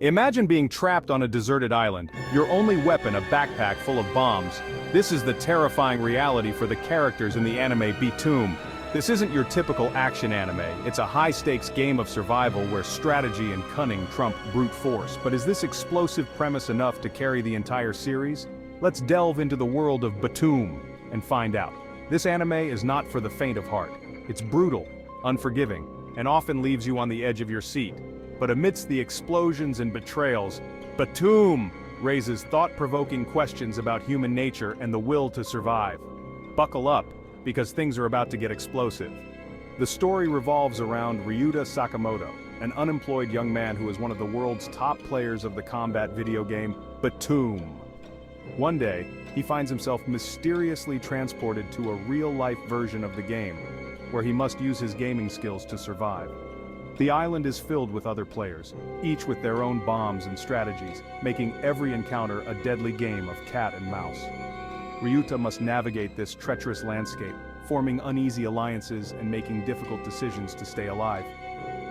Imagine being trapped on a deserted island, your only weapon a backpack full of bombs. This is the terrifying reality for the characters in the anime Btooom. This isn't your typical action anime, it's a high-stakes game of survival where strategy and cunning trump brute force. But is this explosive premise enough to carry the entire series? Let's delve into the world of Btooom and find out. This anime is not for the faint of heart. It's brutal, unforgiving, and often leaves you on the edge of your seat. But amidst the explosions and betrayals, Btooom raises thought-provoking questions about human nature and the will to survive. Buckle up, because things are about to get explosive. The story revolves around Ryuta Sakamoto, an unemployed young man who is one of the world's top players of the combat video game Btooom. One day, he finds himself mysteriously transported to a real-life version of the game, where he must use his gaming skills to survive. The island is filled with other players, each with their own bombs and strategies, making every encounter a deadly game of cat and mouse. Ryuta must navigate this treacherous landscape, forming uneasy alliances and making difficult decisions to stay alive.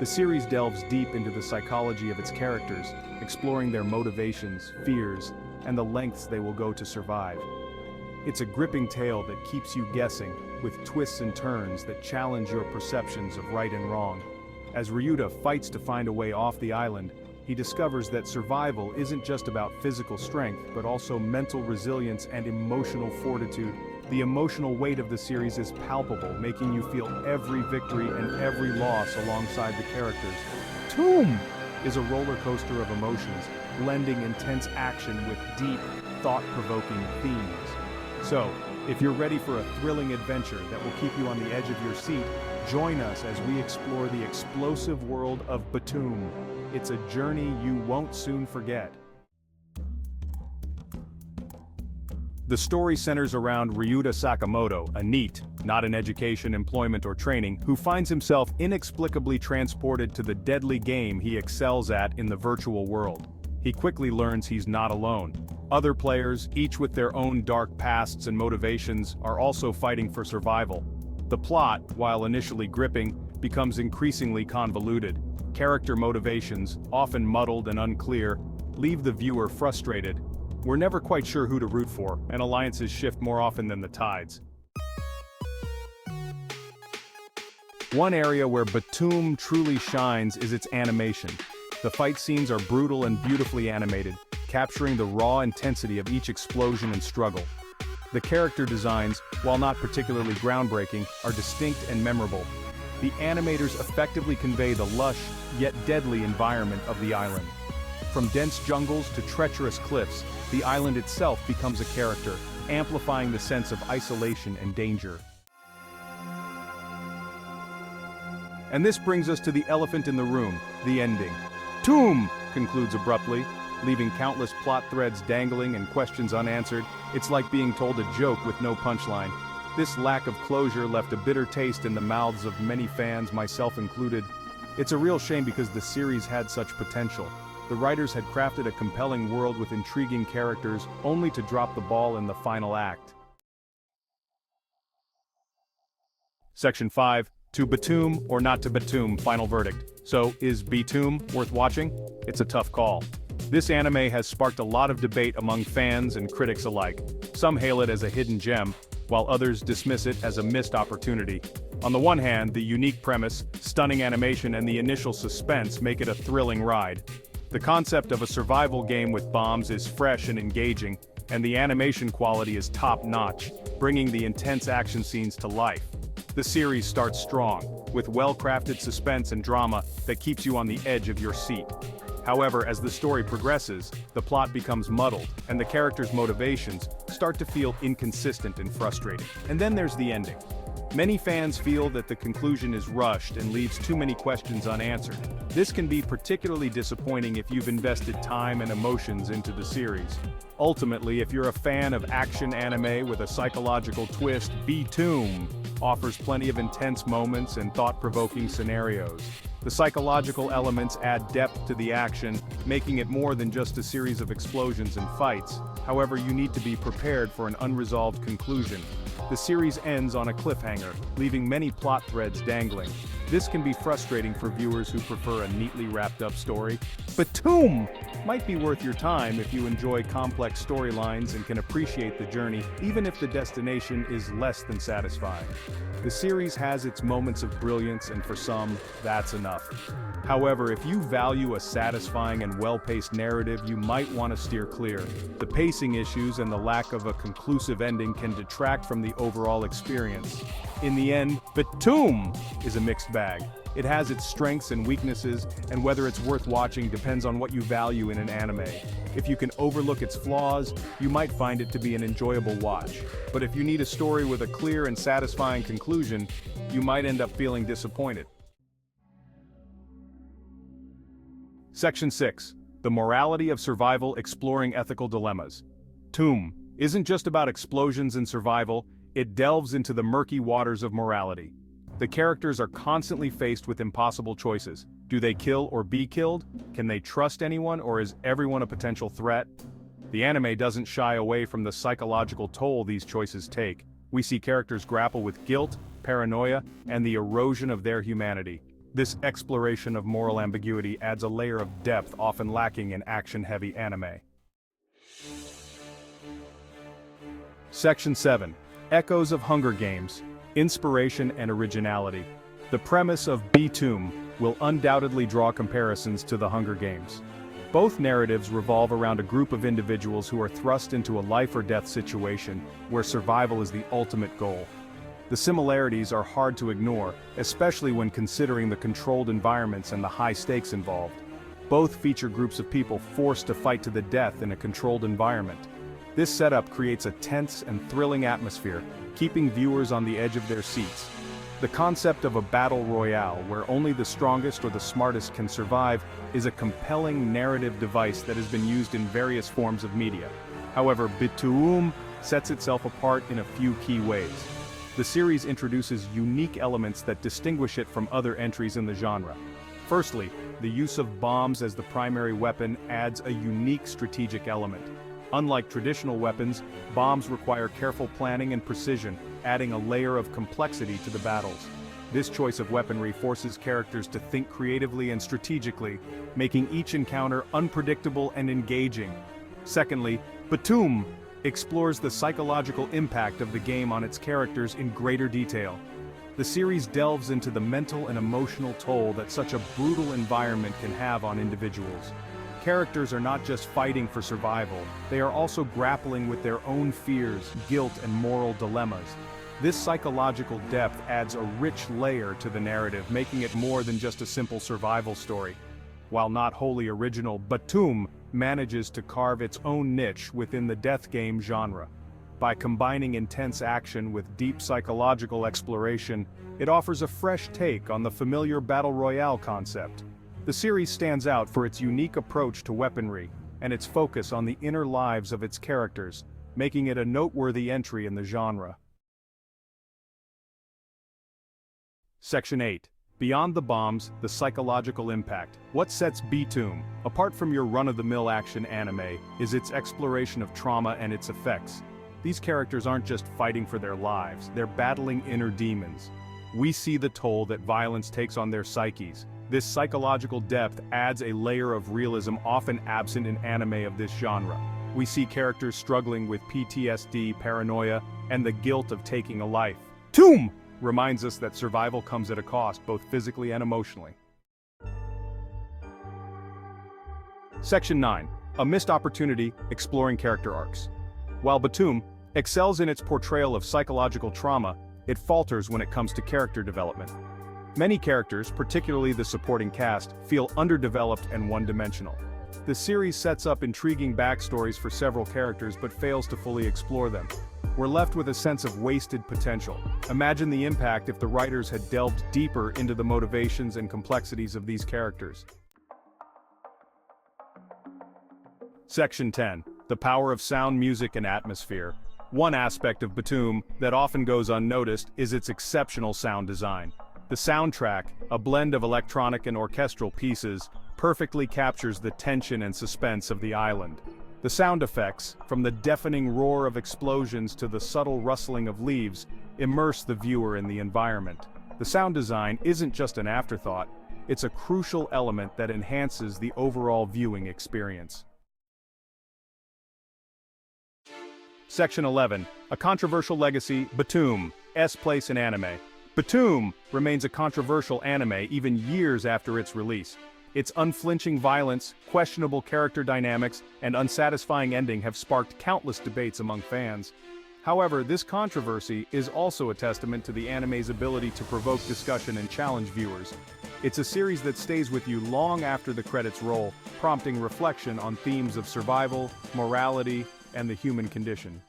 The series delves deep into the psychology of its characters, exploring their motivations, fears, and the lengths they will go to survive. It's a gripping tale that keeps you guessing, with twists and turns that challenge your perceptions of right and wrong. As Ryuta fights to find a way off the island, he discovers that survival isn't just about physical strength, but also mental resilience and emotional fortitude. The emotional weight of the series is palpable, making you feel every victory and every loss alongside the characters. Btooom is a roller coaster of emotions, blending intense action with deep, thought-provoking themes. So, if you're ready for a thrilling adventure that will keep you on the edge of your seat, join us as we explore the explosive world of Btooom. It's a journey you won't soon forget. The story centers around Ryuta Sakamoto, a NEET, not in education, employment, or training, who finds himself inexplicably transported to the deadly game he excels at in the virtual world. He quickly learns he's not alone. Other players, each with their own dark pasts and motivations, are also fighting for survival. The plot, while initially gripping, becomes increasingly convoluted. Character motivations, often muddled and unclear, leave the viewer frustrated. We're never quite sure who to root for, and alliances shift more often than the tides. One area where Btooom truly shines is its animation. The fight scenes are brutal and beautifully animated, capturing the raw intensity of each explosion and struggle. The character designs, while not particularly groundbreaking, are distinct and memorable. The animators effectively convey the lush, yet deadly environment of the island. From dense jungles to treacherous cliffs, the island itself becomes a character, amplifying the sense of isolation and danger. And this brings us to the elephant in the room, the ending. Btooom concludes abruptly, leaving countless plot threads dangling and questions unanswered. It's like being told a joke with no punchline. This lack of closure left a bitter taste in the mouths of many fans, myself included. It's a real shame because the series had such potential. The writers had crafted a compelling world with intriguing characters, only to drop the ball in the final act. Section 5. To Btooom or not to Btooom, final verdict. So, is Btooom worth watching? It's a tough call. This anime has sparked a lot of debate among fans and critics alike. Some hail it as a hidden gem, while others dismiss it as a missed opportunity. On the one hand, the unique premise, stunning animation, and the initial suspense make it a thrilling ride. The concept of a survival game with bombs is fresh and engaging, and the animation quality is top-notch, bringing the intense action scenes to life. The series starts strong, with well-crafted suspense and drama that keeps you on the edge of your seat. However, as the story progresses, the plot becomes muddled, and the characters' motivations start to feel inconsistent and frustrating. And then there's the ending. Many fans feel that the conclusion is rushed and leaves too many questions unanswered. This can be particularly disappointing if you've invested time and emotions into the series. Ultimately, if you're a fan of action anime with a psychological twist, Btooom offers plenty of intense moments and thought-provoking scenarios. The psychological elements add depth to the action, making it more than just a series of explosions and fights. However, you need to be prepared for an unresolved conclusion. The series ends on a cliffhanger, leaving many plot threads dangling. This can be frustrating for viewers who prefer a neatly wrapped-up story. Btooom might be worth your time if you enjoy complex storylines and can appreciate the journey, even if the destination is less than satisfying. The series has its moments of brilliance, and for some, that's enough. However, if you value a satisfying and well-paced narrative, you might want to steer clear. The pacing issues and the lack of a conclusive ending can detract from the overall experience. In the end, Btooom is a mixed bag. It has its strengths and weaknesses, and whether it's worth watching depends on what you value in an anime. If you can overlook its flaws, you might find it to be an enjoyable watch. But if you need a story with a clear and satisfying conclusion, you might end up feeling disappointed. Section 6. The Morality of Survival Exploring Ethical Dilemmas. Btooom isn't just about explosions and survival, it delves into the murky waters of morality. The characters are constantly faced with impossible choices. Do they kill or be killed? Can they trust anyone, or is everyone a potential threat? The anime doesn't shy away from the psychological toll these choices take. We see characters grapple with guilt, paranoia, and the erosion of their humanity. This exploration of moral ambiguity adds a layer of depth often lacking in action-heavy anime. Section 7. Echoes of Hunger Games. Inspiration and Originality. The premise of Btooom will undoubtedly draw comparisons to the Hunger Games. Both narratives revolve around a group of individuals who are thrust into a life-or-death situation where survival is the ultimate goal. The similarities are hard to ignore, especially when considering the controlled environments and the high stakes involved. Both feature groups of people forced to fight to the death in a controlled environment. This setup creates a tense and thrilling atmosphere, keeping viewers on the edge of their seats. The concept of a battle royale, where only the strongest or the smartest can survive, is a compelling narrative device that has been used in various forms of media. However, Btooom sets itself apart in a few key ways. The series introduces unique elements that distinguish it from other entries in the genre. Firstly, the use of bombs as the primary weapon adds a unique strategic element. Unlike traditional weapons, bombs require careful planning and precision, adding a layer of complexity to the battles. This choice of weaponry forces characters to think creatively and strategically, making each encounter unpredictable and engaging. Secondly, Btooom explores the psychological impact of the game on its characters in greater detail. The series delves into the mental and emotional toll that such a brutal environment can have on individuals. Characters are not just fighting for survival, they are also grappling with their own fears, guilt, and moral dilemmas. This psychological depth adds a rich layer to the narrative, making it more than just a simple survival story. While not wholly original, Btooom manages to carve its own niche within the death game genre. By combining intense action with deep psychological exploration, it offers a fresh take on the familiar battle royale concept. The series stands out for its unique approach to weaponry, and its focus on the inner lives of its characters, making it a noteworthy entry in the genre. Section 8. Beyond the bombs, the psychological impact. What sets Btooom apart from your run-of-the-mill action anime is its exploration of trauma and its effects. These characters aren't just fighting for their lives, they're battling inner demons. We see the toll that violence takes on their psyches. This psychological depth adds a layer of realism often absent in anime of this genre. We see characters struggling with PTSD, paranoia, and the guilt of taking a life. Btooom reminds us that survival comes at a cost, both physically and emotionally. Section 9. A missed opportunity exploring character arcs. While Btooom excels in its portrayal of psychological trauma, it falters when it comes to character development. Many characters, particularly the supporting cast, feel underdeveloped and one-dimensional. The series sets up intriguing backstories for several characters but fails to fully explore them. We're left with a sense of wasted potential. Imagine the impact if the writers had delved deeper into the motivations and complexities of these characters. Section 10. The power of sound, music, and atmosphere. One aspect of Btooom that often goes unnoticed is its exceptional sound design. The soundtrack, a blend of electronic and orchestral pieces, perfectly captures the tension and suspense of the island. The sound effects, from the deafening roar of explosions to the subtle rustling of leaves, immerse the viewer in the environment. The sound design isn't just an afterthought, it's a crucial element that enhances the overall viewing experience. Section 11. A controversial legacy, Btooom's place in anime. Btooom remains a controversial anime even years after its release. Its unflinching violence, questionable character dynamics, and unsatisfying ending have sparked countless debates among fans. However, this controversy is also a testament to the anime's ability to provoke discussion and challenge viewers. It's a series that stays with you long after the credits roll, prompting reflection on themes of survival, morality, and the human condition.